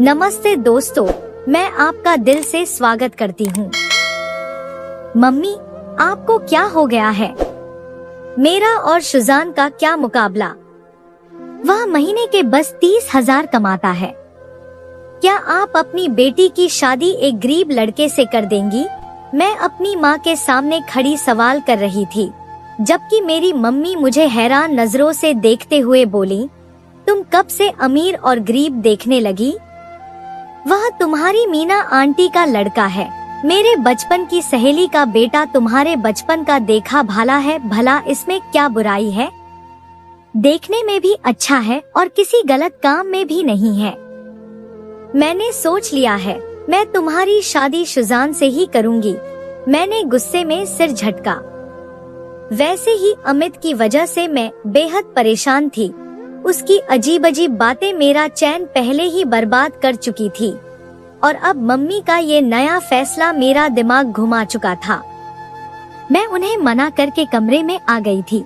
नमस्ते दोस्तों, मैं आपका दिल से स्वागत करती हूँ। मम्मी, आपको क्या हो गया है? मेरा और शुजान का क्या मुकाबला? वह महीने के बस 30,000 कमाता है। क्या आप अपनी बेटी की शादी एक गरीब लड़के से कर देंगी? मैं अपनी माँ के सामने खड़ी सवाल कर रही थी, जबकि मेरी मम्मी मुझे हैरान नजरों से देखते हुए बोली, तुम कब से अमीर और गरीब देखने लगी? वह तुम्हारी मीना आंटी का लड़का है, मेरे बचपन की सहेली का बेटा तुम्हारे बचपन का देखा भाला है। भला इसमें क्या बुराई है? देखने में भी अच्छा है और किसी गलत काम में भी नहीं है। मैंने सोच लिया है, मैं तुम्हारी शादी शुजान से ही करूंगी। मैंने गुस्से में सिर झटका। वैसे ही अमित की वजह से मैं बेहद परेशान थी। उसकी अजीब अजीब बातें मेरा चैन पहले ही बर्बाद कर चुकी थी और अब मम्मी का ये नया फैसला मेरा दिमाग घुमा चुका था। मैं उन्हें मना करके कमरे में आ गई थी।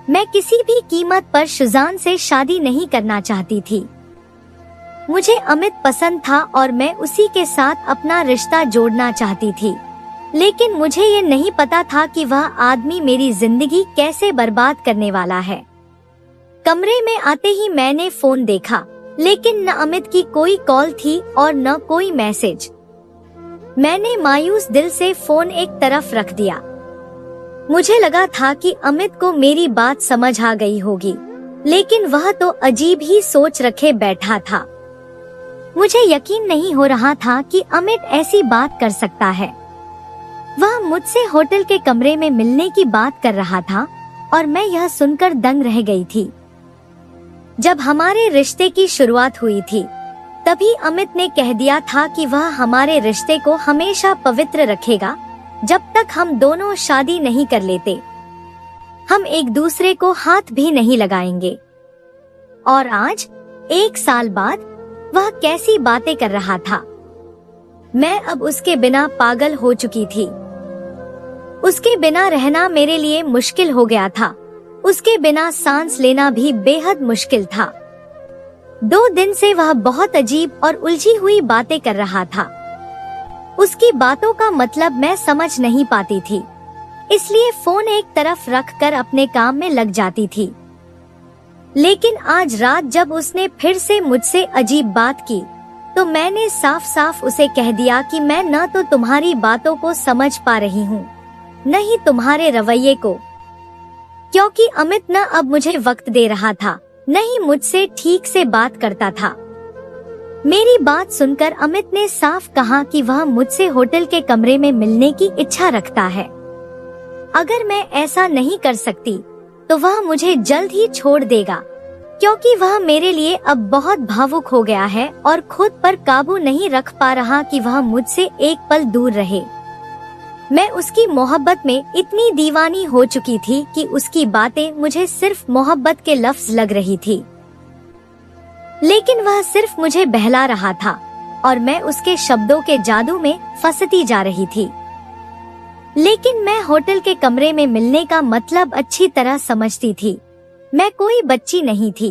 मैं किसी भी कीमत पर शुजान से शादी नहीं करना चाहती थी। मुझे अमित पसंद था और मैं उसी के साथ अपना रिश्ता जोड़ना चाहती थी, लेकिन मुझे ये नहीं पता था कि वह आदमी मेरी जिंदगी कैसे बर्बाद करने वाला है। कमरे में आते ही मैंने फोन देखा, लेकिन न अमित की कोई कॉल थी और न कोई मैसेज। मैंने मायूस दिल से फोन एक तरफ रख दिया। मुझे लगा था कि अमित को मेरी बात समझ आ गई होगी, लेकिन वह तो अजीब ही सोच रखे बैठा था। मुझे यकीन नहीं हो रहा था कि अमित ऐसी बात कर सकता है। वह मुझसे होटल के कमरे में मिलने की बात कर रहा था और मैं यह सुनकर दंग रह गई थी। जब हमारे रिश्ते की शुरुआत हुई थी, तभी अमित ने कह दिया था कि वह हमारे रिश्ते को हमेशा पवित्र रखेगा जब तक हम दोनों शादी नहीं कर लेते। हम एक दूसरे को हाथ भी नहीं लगाएंगे। और आज 1 साल बाद वह कैसी बातें कर रहा था। मैं अब उसके बिना पागल हो चुकी थी। उसके बिना रहना मेरे लिए मुश्किल हो गया था। उसके बिना सांस लेना भी बेहद मुश्किल था। 2 दिन से वह बहुत अजीब और उलझी हुई बातें कर रहा था। उसकी बातों का मतलब मैं समझ नहीं पाती थी, इसलिए फोन एक तरफ रखकर अपने काम में लग जाती थी। लेकिन आज रात जब उसने फिर से मुझसे अजीब बात की, तो मैंने साफ साफ उसे कह दिया कि मैं न तो तुम्हारी बातों को समझ पा रही हूँ, न ही तुम्हारे रवैये को, क्योंकि अमित न अब मुझे वक्त दे रहा था, न ही मुझसे ठीक से बात करता था। मेरी बात सुनकर अमित ने साफ कहा कि वह मुझसे होटल के कमरे में मिलने की इच्छा रखता है। अगर मैं ऐसा नहीं कर सकती, तो वह मुझे जल्द ही छोड़ देगा, क्योंकि वह मेरे लिए अब बहुत भावुक हो गया है और खुद पर काबू नहीं रख पा रहा कि वह मुझसे एक पल दूर रहे। मैं उसकी मोहब्बत में इतनी दीवानी हो चुकी थी कि उसकी बातें मुझे सिर्फ मोहब्बत के लफ्ज लग रही थी, लेकिन वह सिर्फ मुझे बहला रहा था और मैं उसके शब्दों के जादू में फंसती जा रही थी। लेकिन मैं होटल के कमरे में मिलने का मतलब अच्छी तरह समझती थी। मैं कोई बच्ची नहीं थी।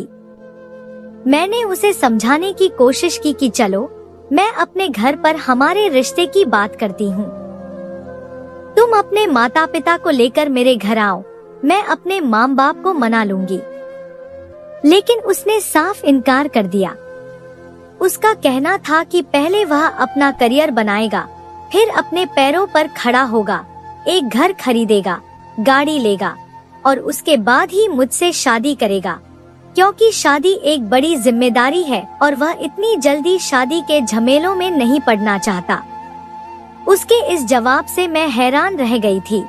मैंने उसे समझाने की कोशिश की कि चलो, मैं अपने घर पर हमारे रिश्ते की बात करती हूँ। तुम अपने माता पिता को लेकर मेरे घर आओ, मैं अपने माँ बाप को मना लूंगी। लेकिन उसने साफ इनकार कर दिया। उसका कहना था कि पहले वह अपना करियर बनाएगा, फिर अपने पैरों पर खड़ा होगा, एक घर खरीदेगा, गाड़ी लेगा और उसके बाद ही मुझसे शादी करेगा, क्योंकि शादी एक बड़ी जिम्मेदारी है और वह इतनी जल्दी शादी के झमेलों में नहीं पड़ना चाहता। उसके इस जवाब से मैं हैरान रह गई थी,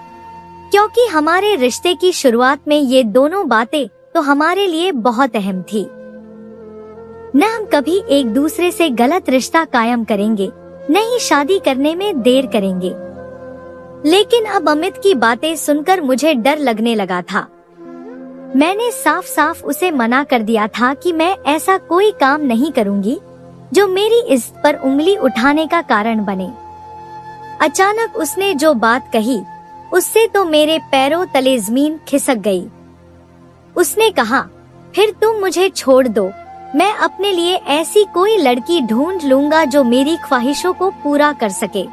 क्योंकि हमारे रिश्ते की शुरुआत में ये दोनों बातें तो हमारे लिए बहुत अहम थी। न हम कभी एक दूसरे से गलत रिश्ता कायम करेंगे, न ही शादी करने में देर करेंगे। लेकिन अब अमित की बातें सुनकर मुझे डर लगने लगा था। मैंने साफ साफ उसे मना कर दिया था कि मैं ऐसा कोई काम नहीं करूंगी जो मेरी इज्जत पर उंगली उठाने का कारण बने। अचानक उसने जो बात कही, उससे तो मेरे पैरों तले जमीन खिसक गई। उसने कहा, फिर तुम मुझे छोड़ दो, मैं अपने लिए ऐसी कोई लड़की ढूंढ लूंगा जो मेरी ख्वाहिशों को पूरा कर सके।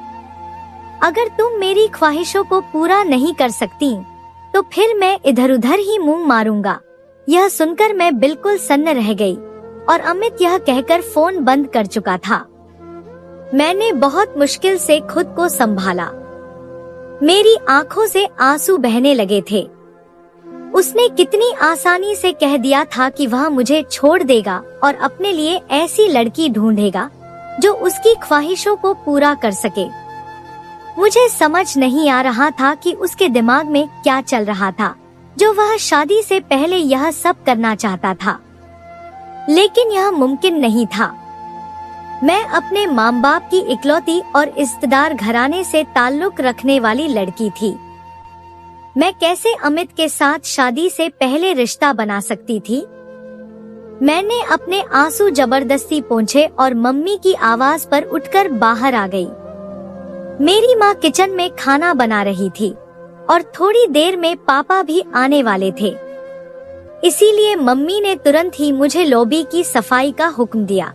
अगर तुम मेरी ख्वाहिशों को पूरा नहीं कर सकती तो फिर मैं इधर उधर ही मुंह मारूंगा। यह सुनकर मैं बिल्कुल सन्न रह गई और अमित यह कहकर फोन बंद कर चुका था। मैंने बहुत मुश्किल से खुद को संभाला। मेरी आंखों से आंसू बहने लगे थे। उसने कितनी आसानी से कह दिया था कि वह मुझे छोड़ देगा और अपने लिए ऐसी लड़की ढूंढेगा जो उसकी ख्वाहिशों को पूरा कर सके। मुझे समझ नहीं आ रहा था कि उसके दिमाग में क्या चल रहा था जो वह शादी से पहले यह सब करना चाहता था, लेकिन यह मुमकिन नहीं था। मैं अपने माँ बाप की इकलौती और इज्जतदार घराने से ताल्लुक रखने वाली लड़की थी। मैं कैसे अमित के साथ शादी से पहले रिश्ता बना सकती थी? मैंने अपने आंसू जबरदस्ती पोंछे और मम्मी की आवाज पर उठकर बाहर आ गई। मेरी माँ किचन में खाना बना रही थी और थोड़ी देर में पापा भी आने वाले थे। इसीलिए मम्मी ने तुरंत ही मुझे लॉबी की सफाई का हुक्म दिया।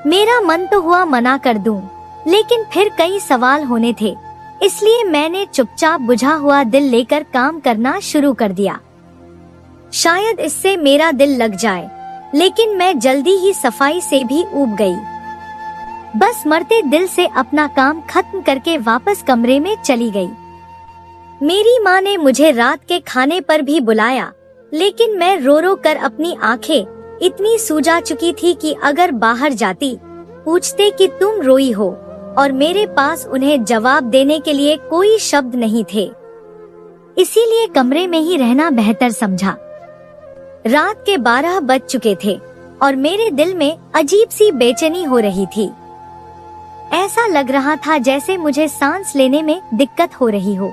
मेरा मन तो हुआ मना कर दूं, लेकिन फिर कई सवाल होने थे, इसलिए मैंने चुपचाप बुझा हुआ दिल लेकर काम करना शुरू कर दिया। शायद इससे मेरा दिल लग जाए, लेकिन मैं जल्दी ही सफाई से भी ऊब गई। बस मरते दिल से अपना काम खत्म करके वापस कमरे में चली गई। मेरी माँ ने मुझे रात के खाने पर भी बुलाया, लेकिन मैं रो रो कर अपनी आंखें इतनी सूजा चुकी थी कि अगर बाहर जाती, पूछते कि तुम रोई हो, और मेरे पास उन्हें जवाब देने के लिए कोई शब्द नहीं थे। इसीलिए कमरे में ही रहना बेहतर समझा। रात के 12 बज चुके थे और मेरे दिल में अजीब सी बेचैनी हो रही थी। ऐसा लग रहा था जैसे मुझे सांस लेने में दिक्कत हो रही हो।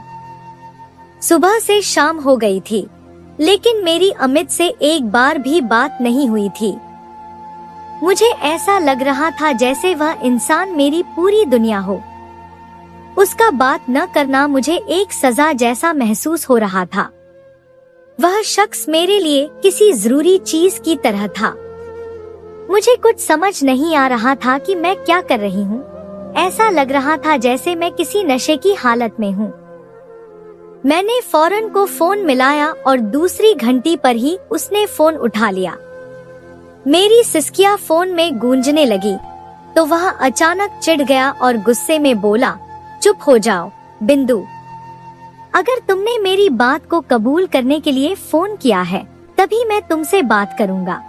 सुबह से शाम हो गई थी, लेकिन मेरी अमित से एक बार भी बात नहीं हुई थी। मुझे ऐसा लग रहा था जैसे वह इंसान मेरी पूरी दुनिया हो। उसका बात न करना मुझे एक सजा जैसा महसूस हो रहा था। वह शख्स मेरे लिए किसी जरूरी चीज की तरह था। मुझे कुछ समझ नहीं आ रहा था कि मैं क्या कर रही हूँ। ऐसा लग रहा था जैसे मैं किसी नशे की हालत में हूँ। मैंने फौरन को फोन मिलाया और दूसरी घंटी पर ही उसने फोन उठा लिया। मेरी सिसकियां फोन में गूंजने लगी तो वह अचानक चिढ़ गया और गुस्से में बोला, चुप हो जाओ बिंदु। अगर तुमने मेरी बात को कबूल करने के लिए फोन किया है तभी मैं तुमसे बात करूंगा।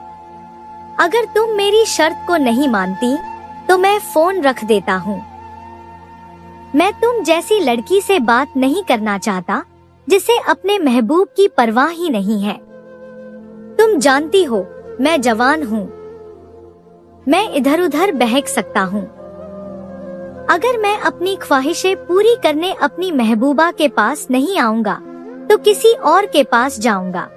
अगर तुम मेरी शर्त को नहीं मानती तो मैं फोन रख देता हूँ। मैं तुम जैसी लड़की से बात नहीं करना चाहता जिसे अपने महबूब की परवाह ही नहीं है। तुम जानती हो मैं जवान हूँ, मैं इधर उधर बहक सकता हूँ। अगर मैं अपनी ख्वाहिशें पूरी करने अपनी महबूबा के पास नहीं आऊंगा तो किसी और के पास जाऊंगा।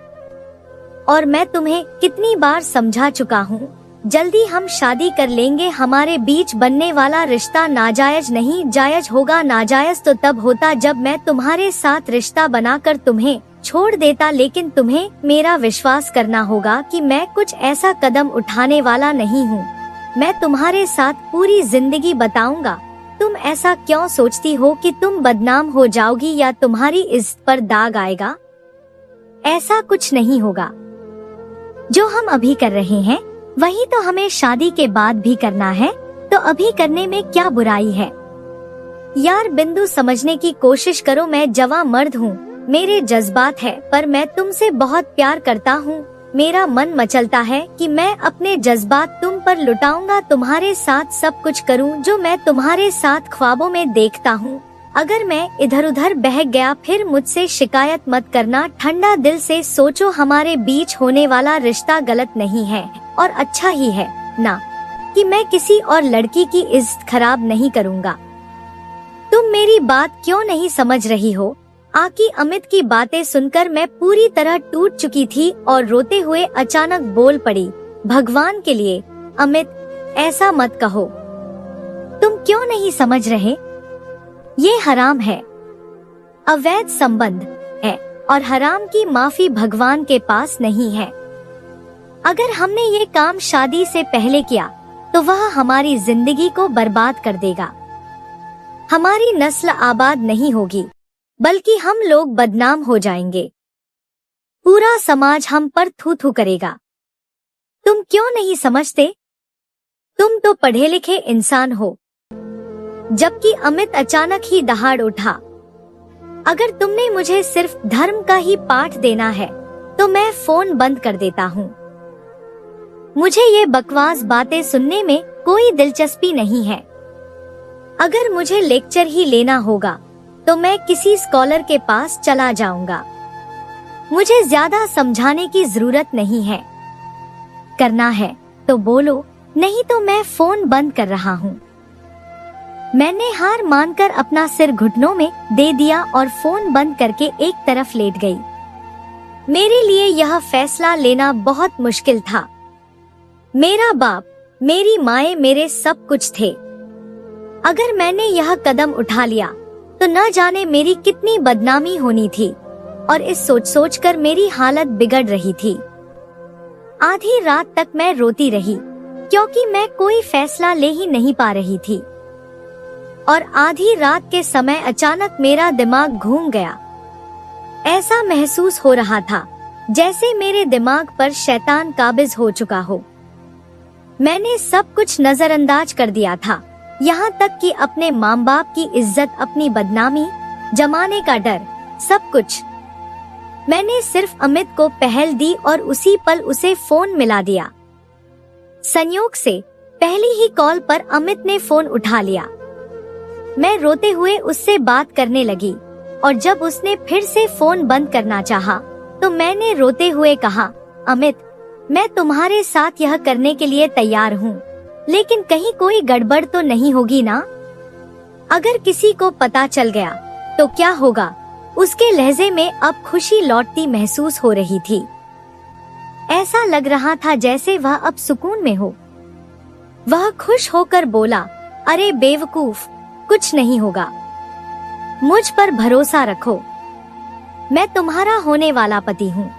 और मैं तुम्हें कितनी बार समझा चुका हूँ, जल्दी हम शादी कर लेंगे। हमारे बीच बनने वाला रिश्ता नाजायज नहीं, जायज होगा। नाजायज तो तब होता जब मैं तुम्हारे साथ रिश्ता बनाकर तुम्हें छोड़ देता, लेकिन तुम्हें मेरा विश्वास करना होगा कि मैं कुछ ऐसा कदम उठाने वाला नहीं हूँ। मैं तुम्हारे साथ पूरी जिंदगी बताऊंगा। तुम ऐसा क्यों सोचती हो कि तुम बदनाम हो जाओगी या तुम्हारी इज्जत पर दाग आएगा? ऐसा कुछ नहीं होगा। जो हम अभी कर रहे हैं वही तो हमें शादी के बाद भी करना है, तो अभी करने में क्या बुराई है? यार बिंदु, समझने की कोशिश करो। मैं जवां मर्द हूँ, मेरे जज्बात है, पर मैं तुमसे बहुत प्यार करता हूँ। मेरा मन मचलता है कि मैं अपने जज्बात तुम पर लुटाऊंगा, तुम्हारे साथ सब कुछ करूँ जो मैं तुम्हारे साथ ख्वाबों में देखता हूँ। अगर मैं इधर उधर बहक गया फिर मुझसे शिकायत मत करना। ठंडा दिल से सोचो, हमारे बीच होने वाला रिश्ता गलत नहीं है और अच्छा ही है ना, कि मैं किसी और लड़की की इज्जत खराब नहीं करूँगा। तुम मेरी बात क्यों नहीं समझ रही हो? आकी अमित की बातें सुनकर मैं पूरी तरह टूट चुकी थी और रोते हुए अचानक बोल पड़ी, भगवान के लिए अमित ऐसा मत कहो। तुम क्यों नहीं समझ रहे? ये हराम है, अवैध संबंध है और हराम की माफी भगवान के पास नहीं है। अगर हमने ये काम शादी से पहले किया तो वह हमारी जिंदगी को बर्बाद कर देगा। हमारी नस्ल आबाद नहीं होगी, बल्कि हम लोग बदनाम हो जाएंगे। पूरा समाज हम पर थू थू करेगा। तुम क्यों नहीं समझते? तुम तो पढ़े लिखे इंसान हो। जबकि अमित अचानक ही दहाड़ उठा। अगर तुमने मुझे सिर्फ धर्म का ही पाठ देना है तो मैं फोन बंद कर देता हूँ। मुझे ये बकवास बातें सुनने में कोई दिलचस्पी नहीं है। अगर मुझे लेक्चर ही लेना होगा तो मैं किसी स्कॉलर के पास चला जाऊंगा। मुझे ज्यादा समझाने की जरूरत नहीं है। करना है तो बोलो, नहीं तो मैं फोन बंद कर रहा हूँ। मैंने हार मानकर अपना सिर घुटनों में दे दिया और फोन बंद करके एक तरफ लेट गई। मेरे लिए यह फैसला लेना बहुत मुश्किल था। मेरा बाप, मेरी माएं मेरे सब कुछ थे। अगर मैंने यह कदम उठा लिया तो न जाने मेरी कितनी बदनामी होनी थी, और इस सोच सोच कर मेरी हालत बिगड़ रही थी। आधी रात तक मैं रोती रही क्योंकि मैं कोई फैसला ले ही नहीं पा रही थी। और आधी रात के समय अचानक मेरा दिमाग घूम गया। ऐसा महसूस हो रहा था जैसे मेरे दिमाग पर शैतान काबिज हो चुका हो। मैंने सब कुछ नजरअंदाज कर दिया था, यहाँ तक कि अपने माँ बाप की इज्जत, अपनी बदनामी, जमाने का डर, सब कुछ। मैंने सिर्फ अमित को पहल दी और उसी पल उसे फोन मिला दिया। संयोग से पहली ही कॉल पर अमित ने फोन उठा लिया। मैं रोते हुए उससे बात करने लगी और जब उसने फिर से फोन बंद करना चाहा तो मैंने रोते हुए कहा, अमित, मैं तुम्हारे साथ यह करने के लिए तैयार हूँ, लेकिन कहीं कोई गड़बड़ तो नहीं होगी ना? अगर किसी को पता चल गया तो क्या होगा? उसके लहजे में अब खुशी लौटती महसूस हो रही थी। ऐसा लग रहा था जैसे वह अब सुकून में हो। वह खुश होकर बोला, अरे बेवकूफ, कुछ नहीं होगा, मुझ पर भरोसा रखो। मैं तुम्हारा होने वाला पति हूँ।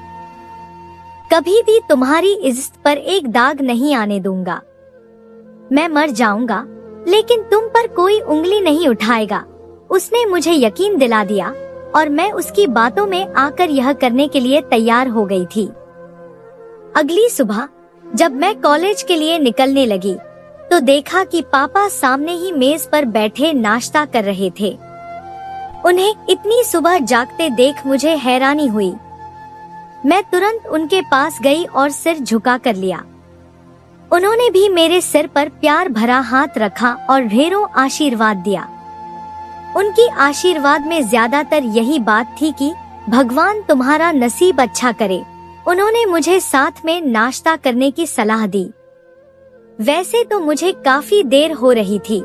कभी भी तुम्हारी इज्जत पर एक दाग नहीं आने दूंगा। मैं मर जाऊंगा लेकिन तुम पर कोई उंगली नहीं उठाएगा। उसने मुझे यकीन दिला दिया और मैं उसकी बातों में आकर यह करने के लिए तैयार हो गई थी। अगली सुबह जब मैं कॉलेज के लिए निकलने लगी तो देखा कि पापा सामने ही मेज पर बैठे नाश्ता कर रहे थे। उन्हें इतनी सुबह जागते देख मुझे हैरानी हुई। मैं तुरंत उनके पास गई और सिर झुका कर लिया। उन्होंने भी मेरे सिर पर प्यार भरा हाथ रखा और ढेरों आशीर्वाद दिया। उनकी आशीर्वाद में ज्यादातर यही बात थी कि भगवान तुम्हारा नसीब अच्छा करे। उन्होंने मुझे साथ में नाश्ता करने की सलाह दी। वैसे तो मुझे काफी देर हो रही थी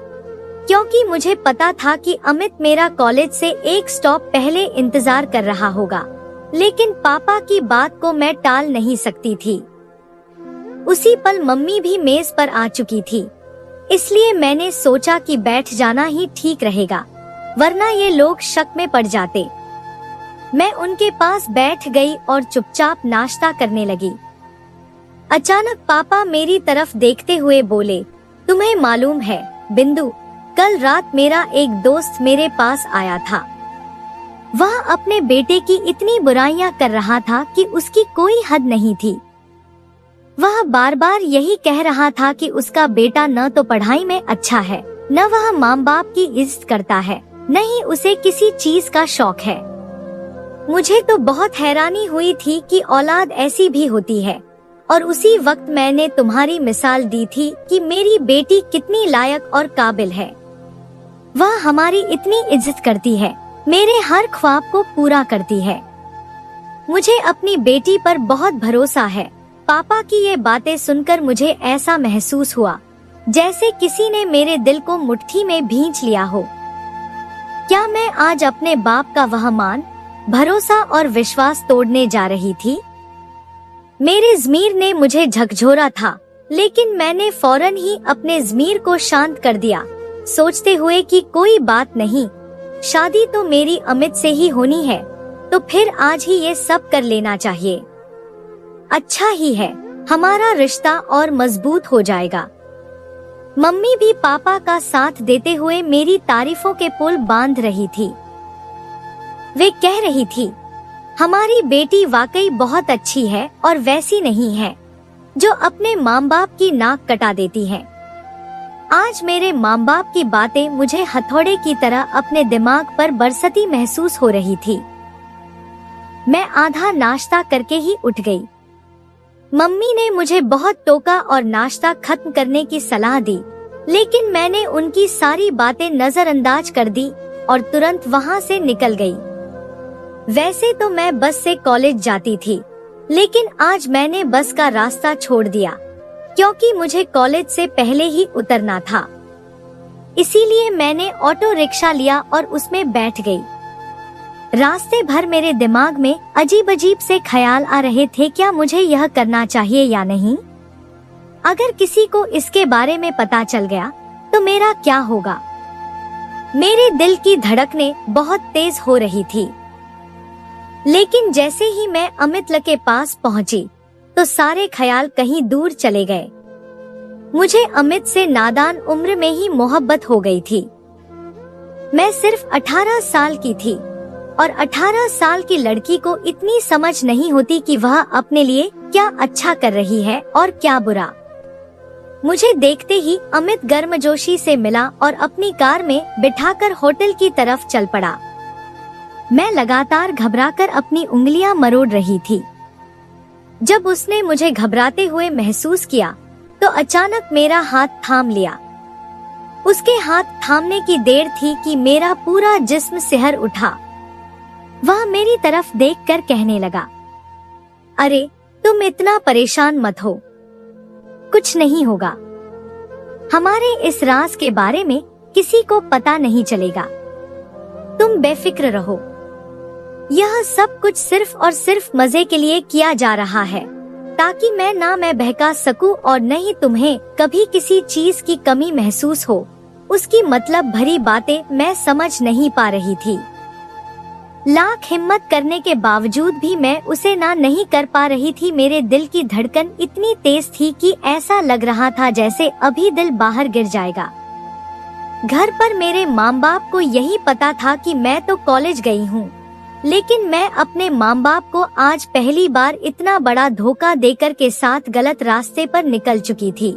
क्योंकि मुझे पता था कि अमित मेरा कॉलेज से एक स्टॉप पहले इंतजार कर रहा होगा, लेकिन पापा की बात को मैं टाल नहीं सकती थी। उसी पल मम्मी भी मेज पर आ चुकी थी, इसलिए मैंने सोचा कि बैठ जाना ही ठीक रहेगा, वरना ये लोग शक में पड़ जाते। मैं उनके पास बैठ गई और चुपचाप नाश्ता करने लगी। अचानक पापा मेरी तरफ देखते हुए बोले, तुम्हें मालूम है बिंदु, कल रात मेरा एक दोस्त मेरे पास आया था। वह अपने बेटे की इतनी बुराइयां कर रहा था कि उसकी कोई हद नहीं थी। वह बार बार यही कह रहा था कि उसका बेटा न तो पढ़ाई में अच्छा है, न वह माँ बाप की इज्जत करता है, न ही उसे किसी चीज का शौक है। मुझे तो बहुत हैरानी हुई थी कि औलाद ऐसी भी होती है, और उसी वक्त मैंने तुम्हारी मिसाल दी थी कि मेरी बेटी कितनी लायक और काबिल है। वह हमारी इतनी इज्जत करती है, मेरे हर ख्वाब को पूरा करती है। मुझे अपनी बेटी पर बहुत भरोसा है। पापा की ये बातें सुनकर मुझे ऐसा महसूस हुआ जैसे किसी ने मेरे दिल को मुट्ठी में भींच लिया हो। क्या मैं आज अपने बाप का वह मान, भरोसा और विश्वास तोड़ने जा रही थी? मेरे ज़मीर ने मुझे झकझोरा था, लेकिन मैंने फौरन ही अपने ज़मीर को शांत कर दिया, सोचते हुए कि कोई बात नहीं, शादी तो मेरी अमित से ही होनी है, तो फिर आज ही ये सब कर लेना चाहिए। अच्छा ही है, हमारा रिश्ता और मजबूत हो जाएगा। मम्मी भी पापा का साथ देते हुए मेरी तारीफों के पुल बांध रही थी। वे कह रही थी, हमारी बेटी वाकई बहुत अच्छी है और वैसी नहीं है जो अपने माँ बाप की नाक कटा देती है। आज मेरे माँ बाप की बातें मुझे हथौड़े की तरह अपने दिमाग पर बरसती महसूस हो रही थी। मैं आधा नाश्ता करके ही उठ गई। मम्मी ने मुझे बहुत टोका और नाश्ता खत्म करने की सलाह दी, लेकिन मैंने उनकी सारी बातें नजरअंदाज कर दी और तुरंत वहाँ से निकल गई। वैसे तो मैं बस से कॉलेज जाती थी, लेकिन आज मैंने बस का रास्ता छोड़ दिया क्योंकि मुझे कॉलेज से पहले ही उतरना था। इसीलिए मैंने ऑटो रिक्शा लिया और उसमें बैठ गई। रास्ते भर मेरे दिमाग में अजीब अजीब से ख्याल आ रहे थे, क्या मुझे यह करना चाहिए या नहीं? अगर किसी को इसके बारे में पता चल गया तो मेरा क्या होगा? मेरे दिल की धड़कनें बहुत तेज हो रही थी। लेकिन जैसे ही मैं अमित के पास पहुंची तो सारे ख्याल कहीं दूर चले गए। मुझे अमित से नादान उम्र में ही मोहब्बत हो गई थी। मैं सिर्फ 18 साल की थी और 18 साल की लड़की को इतनी समझ नहीं होती कि वह अपने लिए क्या अच्छा कर रही है और क्या बुरा। मुझे देखते ही अमित गर्मजोशी से मिला और अपनी कार में बिठाकर होटल की तरफ चल पड़ा। मैं लगातार घबराकर अपनी उंगलियां मरोड़ रही थी। जब उसने मुझे घबराते हुए महसूस किया तो अचानक मेरा हाथ थाम लिया। उसके हाथ थामने की देर थी कि मेरा पूरा जिस्म सिहर उठा। वह मेरी तरफ देखकर कहने लगा, अरे तुम इतना परेशान मत हो, कुछ नहीं होगा। हमारे इस राज के बारे में किसी को पता नहीं चलेगा। तुम बेफिक्र रहो। यह सब कुछ सिर्फ और सिर्फ मजे के लिए किया जा रहा है, ताकि मैं बहका सकूं और न ही तुम्हें कभी किसी चीज की कमी महसूस हो। उसकी मतलब भरी बातें मैं समझ नहीं पा रही थी। लाख हिम्मत करने के बावजूद भी मैं उसे ना नहीं कर पा रही थी। मेरे दिल की धड़कन इतनी तेज थी कि ऐसा लग रहा था जैसे अभी दिल बाहर गिर जाएगा। घर पर मेरे माँ बाप को यही पता था कि मैं तो कॉलेज गई हूँ, लेकिन मैं अपने माँ बाप को आज पहली बार इतना बड़ा धोखा देकर के साथ गलत रास्ते पर निकल चुकी थी।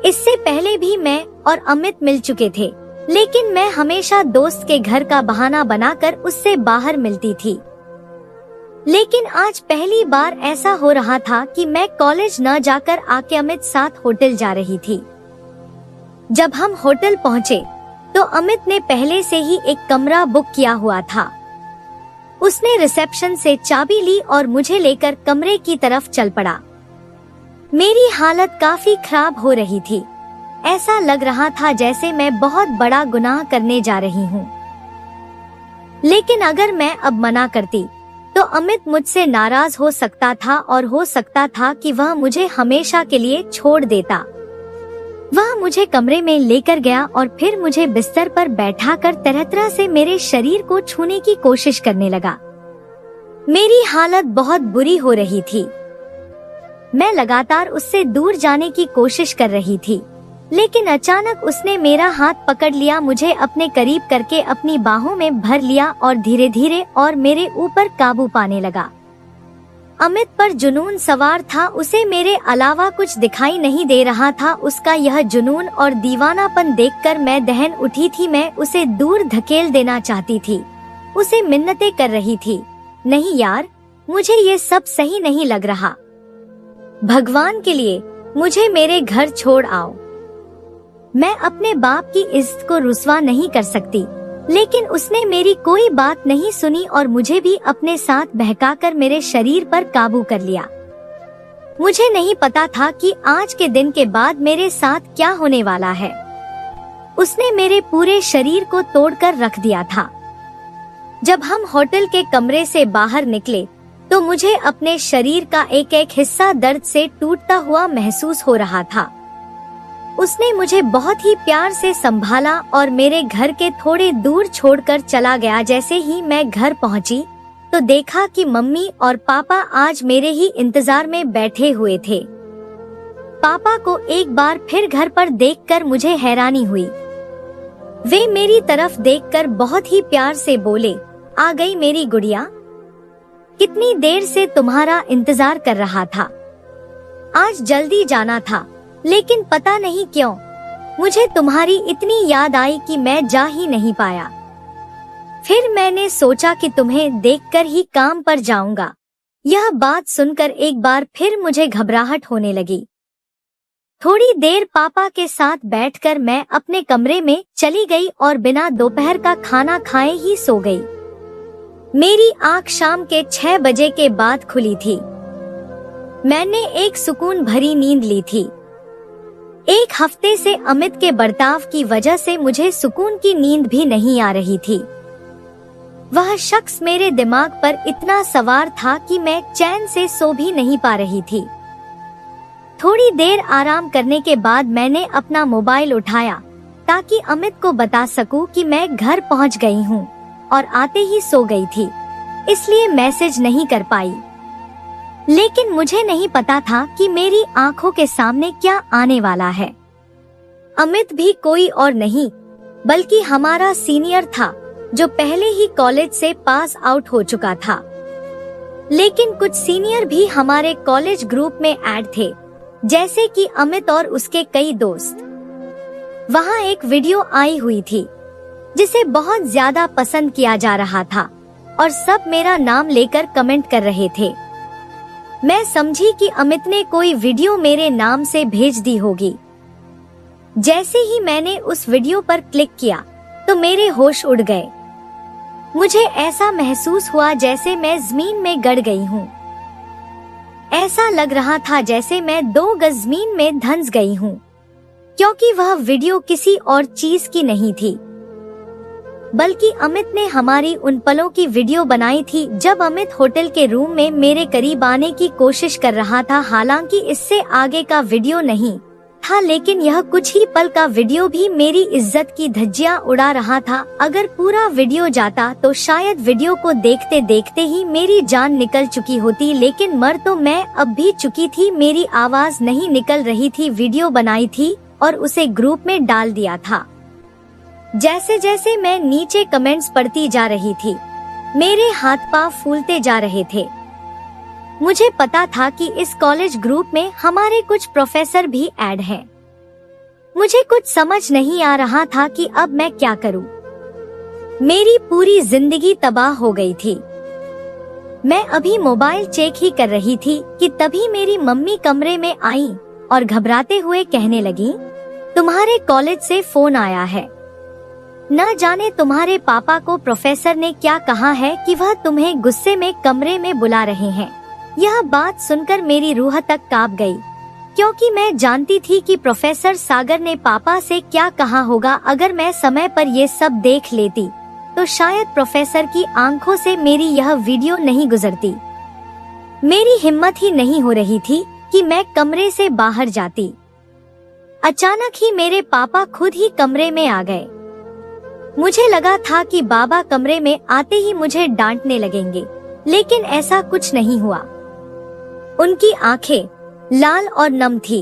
इससे पहले भी मैं और अमित मिल चुके थे, लेकिन मैं हमेशा दोस्त के घर का बहाना बनाकर उससे बाहर मिलती थी। लेकिन आज पहली बार ऐसा हो रहा था कि मैं कॉलेज न जाकर आके अमित साथ होटल जा रही थी। जब हम होटल पहुँचे तो अमित ने पहले से ही एक कमरा बुक किया हुआ था। उसने रिसेप्शन से चाबी ली और मुझे लेकर कमरे की तरफ चल पड़ा। मेरी हालत काफी खराब हो रही थी। ऐसा लग रहा था जैसे मैं बहुत बड़ा गुनाह करने जा रही हूँ। लेकिन अगर मैं अब मना करती तो अमित मुझसे नाराज हो सकता था और हो सकता था कि वह मुझे हमेशा के लिए छोड़ देता। वह मुझे कमरे में लेकर गया और फिर मुझे बिस्तर पर बैठाकर तरह तरह से मेरे शरीर को छूने की कोशिश करने लगा। मेरी हालत बहुत बुरी हो रही थी। मैं लगातार उससे दूर जाने की कोशिश कर रही थी, लेकिन अचानक उसने मेरा हाथ पकड़ लिया, मुझे अपने करीब करके अपनी बाहों में भर लिया और धीरे धीरे और मेरे ऊपर काबू पाने लगा। अमित पर जुनून सवार था। उसे मेरे अलावा कुछ दिखाई नहीं दे रहा था। उसका यह जुनून और दीवानापन देखकर मैं दहन उठी थी। मैं उसे दूर धकेल देना चाहती थी, उसे मिन्नतें कर रही थी, नहीं यार, मुझे ये सब सही नहीं लग रहा। भगवान के लिए मुझे मेरे घर छोड़ आओ। मैं अपने बाप की इज्जत को रुस्वा नहीं कर सकती, लेकिन उसने मेरी कोई बात नहीं सुनी और मुझे भी अपने साथ बहकाकर मेरे शरीर पर काबू कर लिया। मुझे नहीं पता था कि आज के दिन के बाद मेरे साथ क्या होने वाला है। उसने मेरे पूरे शरीर को तोड़कर रख दिया था। जब हम होटल के कमरे से बाहर निकले तो मुझे अपने शरीर का एक एक हिस्सा दर्द से टूटता हुआ महसूस हो रहा था। उसने मुझे बहुत ही प्यार से संभाला और मेरे घर के थोड़े दूर छोड़कर चला गया। जैसे ही मैं घर पहुंची तो देखा कि मम्मी और पापा आज मेरे ही इंतजार में बैठे हुए थे। पापा को एक बार फिर घर पर देखकर मुझे हैरानी हुई। वे मेरी तरफ देखकर बहुत ही प्यार से बोले, आ गई मेरी गुड़िया, कितनी देर से तुम्हारा इंतजार कर रहा था। आज जल्दी जाना था, लेकिन पता नहीं क्यों मुझे तुम्हारी इतनी याद आई कि मैं जा ही नहीं पाया। फिर मैंने सोचा कि तुम्हें देखकर ही काम पर जाऊंगा। यह बात सुनकर एक बार फिर मुझे घबराहट होने लगी। थोड़ी देर पापा के साथ बैठकर मैं अपने कमरे में चली गई और बिना दोपहर का खाना खाए ही सो गई। मेरी आँख शाम के 6 बजे के बाद खुली थी। मैंने एक सुकून भरी नींद ली थी। एक हफ्ते से अमित के बर्ताव की वजह से मुझे सुकून की नींद भी नहीं आ रही थी। वह शख्स मेरे दिमाग पर इतना सवार था कि मैं चैन से सो भी नहीं पा रही थी। थोड़ी देर आराम करने के बाद मैंने अपना मोबाइल उठाया ताकि अमित को बता सकूं कि मैं घर पहुंच गई हूं और आते ही सो गई थी, इसलिए मैसेज नहीं कर पाई। लेकिन मुझे नहीं पता था कि मेरी आंखों के सामने क्या आने वाला है। अमित भी कोई और नहीं बल्कि हमारा सीनियर था जो पहले ही कॉलेज से पास आउट हो चुका था। लेकिन कुछ सीनियर भी हमारे कॉलेज ग्रुप में ऐड थे, जैसे कि अमित और उसके कई दोस्त। वहाँ एक वीडियो आई हुई थी जिसे बहुत ज्यादा पसंद किया जा रहा था और सब मेरा नाम लेकर कमेंट कर रहे थे। मैं समझी कि अमित ने कोई वीडियो मेरे नाम से भेज दी होगी। जैसे ही मैंने उस वीडियो पर क्लिक किया तो मेरे होश उड़ गए। मुझे ऐसा महसूस हुआ जैसे मैं जमीन में गड़ गई हूँ। ऐसा लग रहा था जैसे मैं 2 गज जमीन में धंस गई हूँ, क्योंकि वह वीडियो किसी और चीज की नहीं थी, बल्कि अमित ने हमारी उन पलों की वीडियो बनाई थी जब अमित होटल के रूम में मेरे करीब आने की कोशिश कर रहा था। हालांकि इससे आगे का वीडियो नहीं था, लेकिन यह कुछ ही पल का वीडियो भी मेरी इज्जत की धज्जियां उड़ा रहा था। अगर पूरा वीडियो जाता तो शायद वीडियो को देखते देखते ही मेरी जान निकल चुकी होती, लेकिन मर तो मैं अब भी चुकी थी। मेरी आवाज नहीं निकल रही थी। वीडियो बनाई थी और उसे ग्रुप में डाल दिया था। जैसे जैसे मैं नीचे कमेंट्स पढ़ती जा रही थी, मेरे हाथ पांव फूलते जा रहे थे। मुझे पता था कि इस कॉलेज ग्रुप में हमारे कुछ प्रोफेसर भी ऐड हैं। मुझे कुछ समझ नहीं आ रहा था कि अब मैं क्या करूं। मेरी पूरी जिंदगी तबाह हो गई थी। मैं अभी मोबाइल चेक ही कर रही थी कि तभी मेरी मम्मी कमरे में आई और घबराते हुए कहने लगी, तुम्हारे कॉलेज से फोन आया है। न जाने तुम्हारे पापा को प्रोफेसर ने क्या कहा है कि वह तुम्हें गुस्से में कमरे में बुला रहे हैं। यह बात सुनकर मेरी रूह तक कांप गई, क्योंकि मैं जानती थी कि प्रोफेसर सागर ने पापा से क्या कहा होगा। अगर मैं समय पर ये सब देख लेती तो शायद प्रोफेसर की आंखों से मेरी यह वीडियो नहीं गुजरती। मेरी हिम्मत ही नहीं हो रही थी कि मैं कमरे से बाहर जाती। अचानक ही मेरे पापा खुद ही कमरे में आ गए। मुझे लगा था कि बाबा कमरे में आते ही मुझे डांटने लगेंगे, लेकिन ऐसा कुछ नहीं हुआ। उनकी आंखें लाल और नम थी।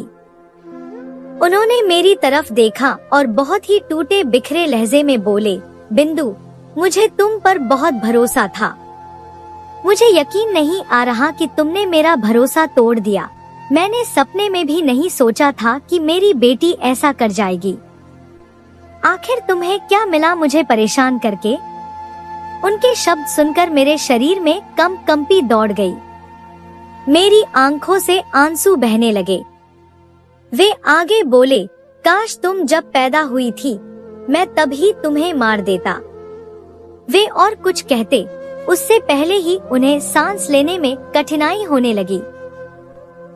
उन्होंने मेरी तरफ देखा और बहुत ही टूटे बिखरे लहजे में बोले, बिंदु, मुझे तुम पर बहुत भरोसा था। मुझे यकीन नहीं आ रहा कि तुमने मेरा भरोसा तोड़ दिया। मैंने सपने में भी नहीं सोचा था कि मेरी बेटी ऐसा कर जाएगी। आखिर तुम्हें क्या मिला मुझे परेशान करके? उनके शब्द सुनकर मेरे शरीर में कंपी दौड़ गई। मेरी आंखों से आंसू बहने लगे। वे आगे बोले, काश तुम जब पैदा हुई थी मैं तभी तुम्हें मार देता। वे और कुछ कहते उससे पहले ही उन्हें सांस लेने में कठिनाई होने लगी।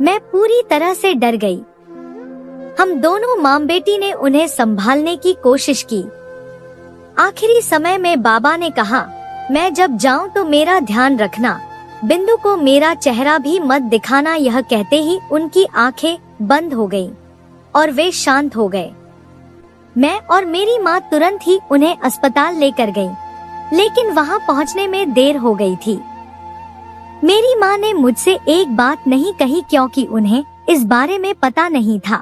मैं पूरी तरह से डर गई। हम दोनों माँ बेटी ने उन्हें संभालने की कोशिश की। आखिरी समय में बाबा ने कहा, मैं जब जाऊं तो मेरा ध्यान रखना, बिंदु को मेरा चेहरा भी मत दिखाना। यह कहते ही उनकी आंखें बंद हो गईं और वे शांत हो गए। मैं और मेरी माँ तुरंत ही उन्हें अस्पताल लेकर गईं, लेकिन वहाँ पहुँचने में देर हो गई थी। मेरी माँ ने मुझसे एक बात नहीं कही क्योंकि उन्हें इस बारे में पता नहीं था।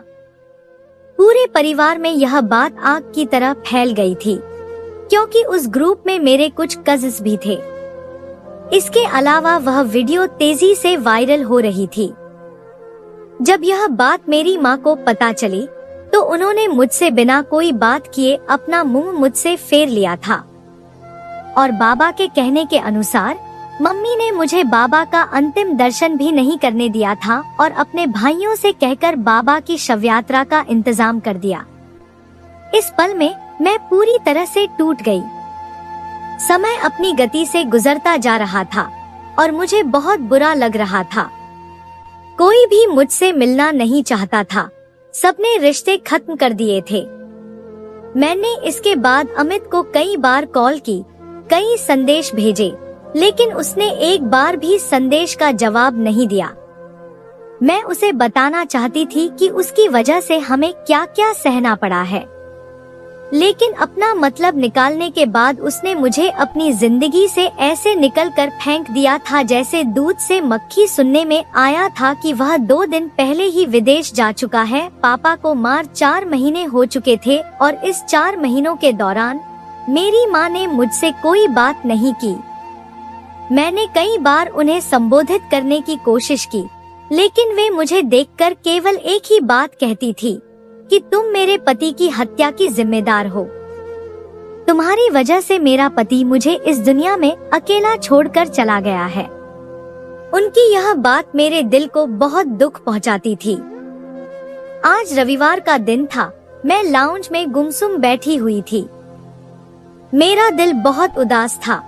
पूरे परिवार में यह बात आग की तरह फैल गई थी क्योंकि उस ग्रुप में मेरे कुछ कजिन्स भी थे। इसके अलावा वह वीडियो तेजी से वायरल हो रही थी। जब यह बात मेरी माँ को पता चली तो उन्होंने मुझसे बिना कोई बात किए अपना मुंह मुझसे फेर लिया था और बाबा के कहने के अनुसार मम्मी ने मुझे बाबा का अंतिम दर्शन भी नहीं करने दिया था और अपने भाइयों से कहकर बाबा की शव यात्रा का इंतजाम कर दिया। इस पल में मैं पूरी तरह से टूट गई। समय अपनी गति से गुजरता जा रहा था और मुझे बहुत बुरा लग रहा था। कोई भी मुझसे मिलना नहीं चाहता था, सबने रिश्ते खत्म कर दिए थे। मैंने इसके बाद अमित को कई बार कॉल की, कई संदेश भेजे, लेकिन उसने एक बार भी संदेश का जवाब नहीं दिया। मैं उसे बताना चाहती थी कि उसकी वजह से हमें क्या क्या सहना पड़ा है, लेकिन अपना मतलब निकालने के बाद उसने मुझे अपनी जिंदगी से ऐसे निकल कर फेंक दिया था जैसे दूध से मक्खी। सुनने में आया था कि वह 2 दिन पहले ही विदेश जा चुका है। पापा को मार 4 महीने हो चुके थे और इस 4 महीनों के दौरान मेरी माँ ने मुझसे कोई बात नहीं की। मैंने कई बार उन्हें संबोधित करने की कोशिश की, लेकिन वे मुझे देखकर केवल एक ही बात कहती थी कि तुम मेरे पति की हत्या की जिम्मेदार हो। तुम्हारी वजह से मेरा पति मुझे इस दुनिया में अकेला छोड़कर चला गया है। उनकी यह बात मेरे दिल को बहुत दुख पहुंचाती थी। आज रविवार का दिन था। मैं लाउंज में गुमसुम बैठी हुई थी। मेरा दिल बहुत उदास था।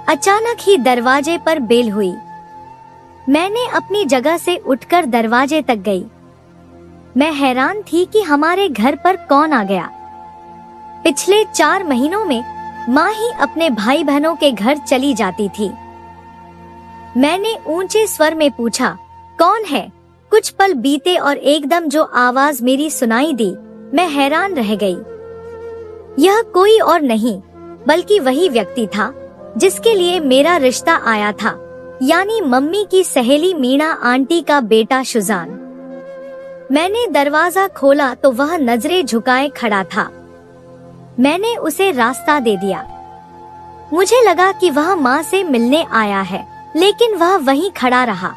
अचानक ही दरवाजे पर बेल हुई। मैंने अपनी जगह से उठकर दरवाजे तक गई। मैं हैरान थी कि हमारे घर पर कौन आ गया। पिछले 4 महीनों में माँ ही अपने भाई बहनों के घर चली जाती थी। मैंने ऊंचे स्वर में पूछा, कौन है? कुछ पल बीते और एकदम जो आवाज मेरी सुनाई दी, मैं हैरान रह गई। यह कोई और नहीं बल्कि वही व्यक्ति था जिसके लिए मेरा रिश्ता आया था, यानी मम्मी की सहेली मीणा आंटी का बेटा सुजान। मैंने दरवाजा खोला तो वह नजरें झुकाए खड़ा था। मैंने उसे रास्ता दे दिया। मुझे लगा कि वह माँ से मिलने आया है, लेकिन वह वहीं खड़ा रहा।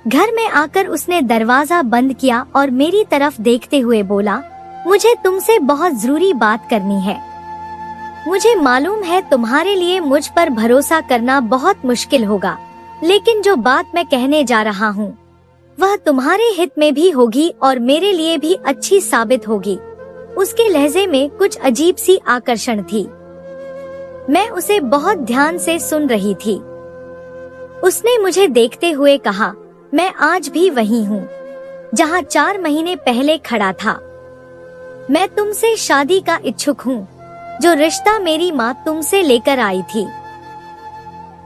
घर में आकर उसने दरवाजा बंद किया और मेरी तरफ देखते हुए बोला, मुझे तुमसे बहुत जरूरी बात करनी है। मुझे मालूम है तुम्हारे लिए मुझ पर भरोसा करना बहुत मुश्किल होगा, लेकिन जो बात मैं कहने जा रहा हूँ वह तुम्हारे हित में भी होगी और मेरे लिए भी अच्छी साबित होगी। उसके लहजे में कुछ अजीब सी आकर्षण थी। मैं उसे बहुत ध्यान से सुन रही थी। उसने मुझे देखते हुए कहा, मैं आज भी वही हूँ जहाँ 4 महीने पहले खड़ा था। मैं तुमसे शादी का इच्छुक हूँ। जो रिश्ता मेरी माँ तुमसे लेकर आई थी,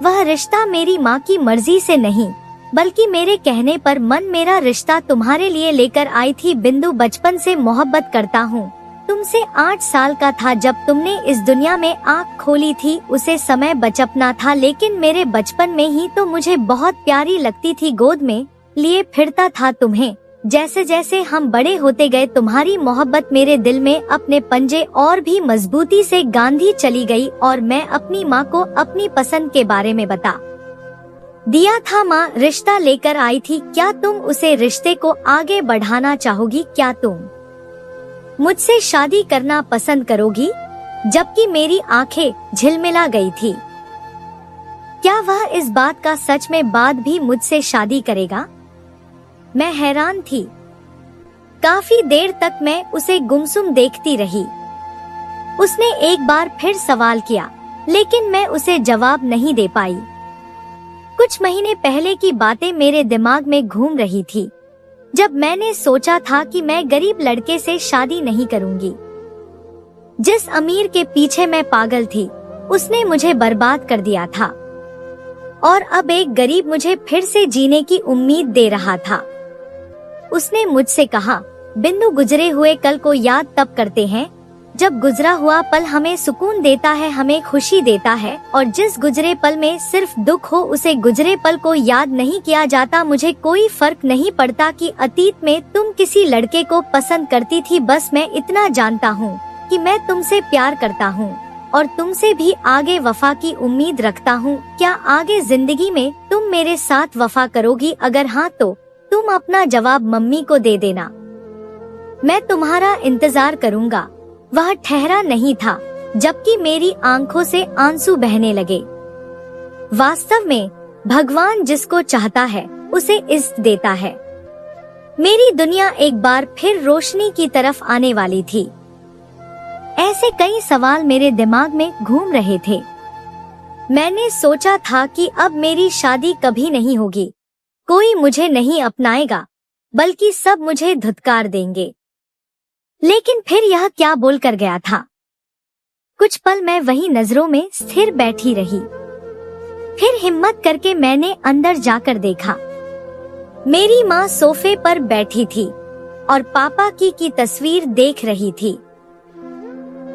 वह रिश्ता मेरी माँ की मर्जी से नहीं बल्कि मेरे कहने पर मन मेरा रिश्ता तुम्हारे लिए लेकर आई थी। बिंदु, बचपन से मोहब्बत करता हूँ। तुमसे 8 साल का था जब तुमने इस दुनिया में आँख खोली थी। उसे समय बचपना था, लेकिन मेरे बचपन में ही तो मुझे बहुत प्यारी लगती थी। गोद में लिए फिरता था तुम्हें। जैसे जैसे हम बड़े होते गए तुम्हारी मोहब्बत मेरे दिल में अपने पंजे और भी मजबूती से गांधी चली गई और मैं अपनी माँ को अपनी पसंद के बारे में बता दिया था। माँ रिश्ता लेकर आई थी। क्या तुम उसे रिश्ते को आगे बढ़ाना चाहोगी? क्या तुम मुझसे शादी करना पसंद करोगी? जबकि मेरी आंखें झिलमिला गई थी। क्या वह इस बात का सच में बाद भी मुझसे शादी करेगा? मैं हैरान थी। काफी देर तक मैं उसे गुमसुम देखती रही। उसने एक बार फिर सवाल किया, लेकिन मैं उसे जवाब नहीं दे पाई। कुछ महीने पहले की बातें मेरे दिमाग में घूम रही थी, जब मैंने सोचा था कि मैं गरीब लड़के से शादी नहीं करूंगी। जिस अमीर के पीछे मैं पागल थी, उसने मुझे बर्बाद कर दिया था और अब एक गरीब मुझे फिर से जीने की उम्मीद दे रहा था। उसने मुझसे कहा, बिंदु, गुजरे हुए कल को याद तब करते हैं जब गुजरा हुआ पल हमें सुकून देता है, हमें खुशी देता है, और जिस गुजरे पल में सिर्फ दुख हो उसे गुजरे पल को याद नहीं किया जाता। मुझे कोई फर्क नहीं पड़ता कि अतीत में तुम किसी लड़के को पसंद करती थी, बस मैं इतना जानता हूँ कि मैं तुमसे प्यार करता हूँ और तुमसे भी आगे वफा की उम्मीद रखता हूँ। क्या आगे जिंदगी में तुम मेरे साथ वफा करोगी? अगर हाँ तो तुम अपना जवाब मम्मी को दे देना। मैं तुम्हारा इंतजार करूँगा। वह ठहरा नहीं था, जबकि मेरी आंखों से आंसू बहने लगे। वास्तव में भगवान जिसको चाहता है उसे इज्जत देता है। मेरी दुनिया एक बार फिर रोशनी की तरफ आने वाली थी। ऐसे कई सवाल मेरे दिमाग में घूम रहे थे। मैंने सोचा था कि अब मेरी शादी कभी नहीं होगी, कोई मुझे नहीं अपनाएगा, बल्कि सब मुझे धुतकार देंगे। लेकिन फिर यह क्या बोल कर गया था? कुछ पल मैं वही नजरों में स्थिर बैठी रही। फिर हिम्मत करके मैंने अंदर जाकर देखा। मेरी माँ सोफे पर बैठी थी और पापा की तस्वीर देख रही थी।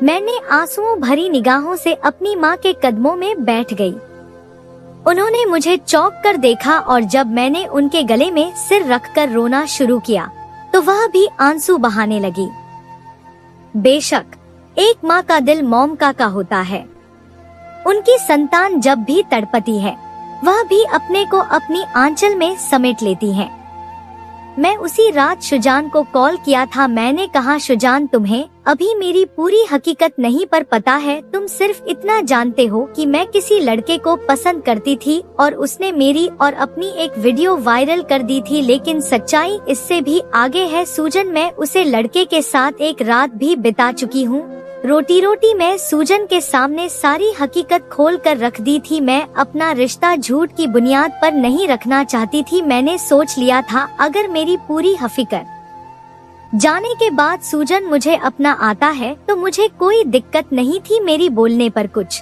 मैंने आंसुओं भरी निगाहों से अपनी माँ के कदमों में बैठ गई। उन्होंने मुझे चौंक कर देखा और जब मैंने उनके गले में सिर रखकर रोना शुरू किया तो वह भी आंसू बहाने लगी। बेशक एक माँ का दिल मॉम का होता है। उनकी संतान जब भी तड़पती है वह भी अपने को अपनी आंचल में समेट लेती है। मैं उसी रात शुजान को कॉल किया था। मैंने कहा, शुजान तुम्हें अभी मेरी पूरी हकीकत नहीं पर पता है, तुम सिर्फ इतना जानते हो कि मैं किसी लड़के को पसंद करती थी और उसने मेरी और अपनी एक वीडियो वायरल कर दी थी। लेकिन सच्चाई इससे भी आगे है सूजन, मैं उसे लड़के के साथ एक रात भी बिता चुकी हूँ। रोटी मैं सूजन के सामने सारी हकीकत खोल कर रख दी थी। मैं अपना रिश्ता झूठ की बुनियाद पर नहीं रखना चाहती थी। मैंने सोच लिया था अगर मेरी पूरी हकीकत जाने के बाद सूजन मुझे अपना आता है तो मुझे कोई दिक्कत नहीं थी। मेरी बोलने पर कुछ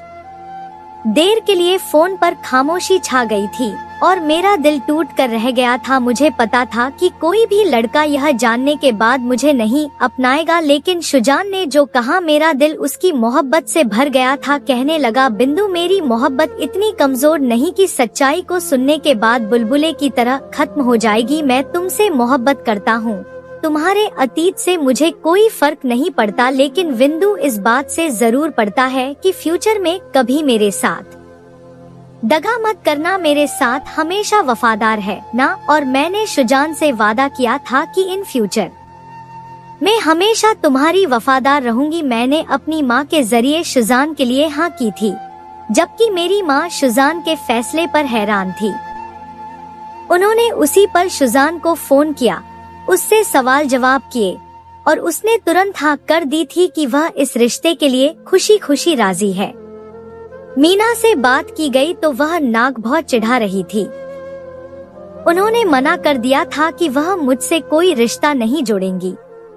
देर के लिए फोन पर खामोशी छा गई थी और मेरा दिल टूट कर रह गया था। मुझे पता था कि कोई भी लड़का यह जानने के बाद मुझे नहीं अपनाएगा, लेकिन शुजान ने जो कहा मेरा दिल उसकी मोहब्बत से भर गया था। कहने लगा, बिंदु मेरी मोहब्बत इतनी कमजोर नहीं कि सच्चाई को सुनने के बाद बुलबुले की तरह खत्म हो जाएगी। मैं तुमसे मोहब्बत करता हूँ, तुम्हारे अतीत से मुझे कोई फर्क नहीं पड़ता, लेकिन बिंदु इस बात से जरूर पड़ता है कि फ्यूचर में कभी मेरे साथ दगा मत करना, मेरे साथ हमेशा वफादार है ना। और मैंने शुजान से वादा किया था कि इन फ्यूचर मैं हमेशा तुम्हारी वफादार रहूंगी। मैंने अपनी माँ के जरिए शुजान के लिए हाँ की थी, जबकि मेरी माँ शुजान के फैसले पर हैरान थी। उन्होंने उसी पल शुजान को फोन किया, उससे सवाल जवाब किए और उसने तुरंत हाँ कर दी थी कि वह इस रिश्ते के लिए खुशी खुशी राजी है। मीना से बात की गई तो वह नाक बहुत चिढ़ा रही थी। उन्होंने मना कर दिया था कि वह मुझसे कोई रिश्ता नहीं जोड़ेंगी,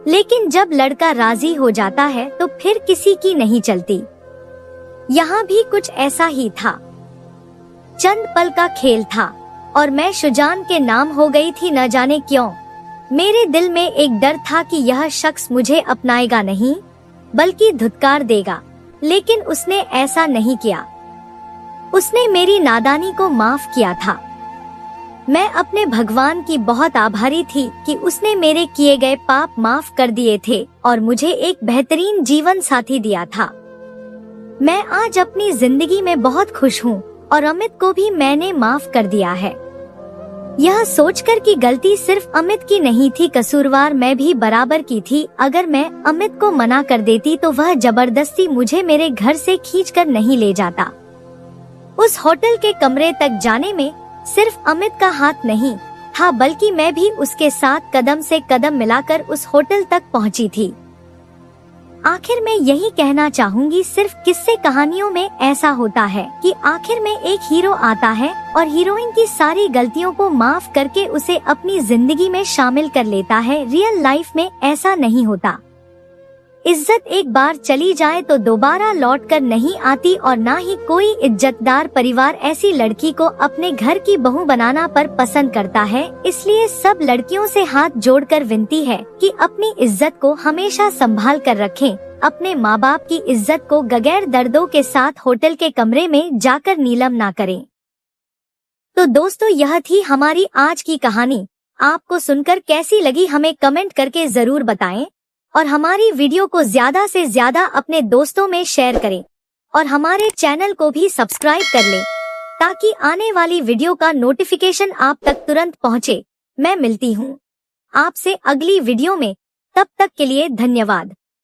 लेकिन जब लड़का राजी हो जाता है तो फिर किसी की नहीं चलती। यहाँ भी कुछ ऐसा ही था। चंद पल का खेल था और मैं शुजान के नाम हो गई थी। न जाने क्यों मेरे दिल में एक डर था कि यह शख्स मुझे अपनाएगा नहीं बल्कि धुतकार देगा, लेकिन उसने ऐसा नहीं किया। उसने मेरी नादानी को माफ किया था। मैं अपने भगवान की बहुत आभारी थी कि उसने मेरे किए गए पाप माफ कर दिए थे और मुझे एक बेहतरीन जीवन साथी दिया था। मैं आज अपनी जिंदगी में बहुत खुश हूँ और अमित को भी मैंने माफ कर दिया है। यह सोचकर कि गलती सिर्फ अमित की नहीं थी, कसूरवार मैं भी बराबर की थी। अगर मैं अमित को मना कर देती तो वह जबरदस्ती मुझे मेरे घर से खींचकर नहीं ले जाता। उस होटल के कमरे तक जाने में सिर्फ अमित का हाथ नहीं था, बल्कि मैं भी उसके साथ कदम से कदम मिलाकर उस होटल तक पहुंची थी। आखिर मैं यही कहना चाहूंगी, सिर्फ किस्से कहानियों में ऐसा होता है कि आखिर में एक हीरो आता है और हीरोइन की सारी गलतियों को माफ करके उसे अपनी जिंदगी में शामिल कर लेता है। रियल लाइफ में ऐसा नहीं होता। इज्जत एक बार चली जाए तो दोबारा लौट कर नहीं आती और ना ही कोई इज्जतदार परिवार ऐसी लड़की को अपने घर की बहू बनाना पर पसंद करता है। इसलिए सब लड़कियों से हाथ जोड़कर विनती है कि अपनी इज्जत को हमेशा संभाल कर रखें। अपने माँ बाप की इज्जत को बगैर दर्दों के साथ होटल के कमरे में जाकर नीलाम ना करें। तो दोस्तों, यह थी हमारी आज की कहानी। आपको सुनकर कैसी लगी हमें कमेंट करके जरूर बताएं और हमारी वीडियो को ज्यादा से ज्यादा अपने दोस्तों में शेयर करें और हमारे चैनल को भी सब्सक्राइब कर लें ताकि आने वाली वीडियो का नोटिफिकेशन आप तक तुरंत पहुंचे। मैं मिलती हूं आपसे अगली वीडियो में, तब तक के लिए धन्यवाद।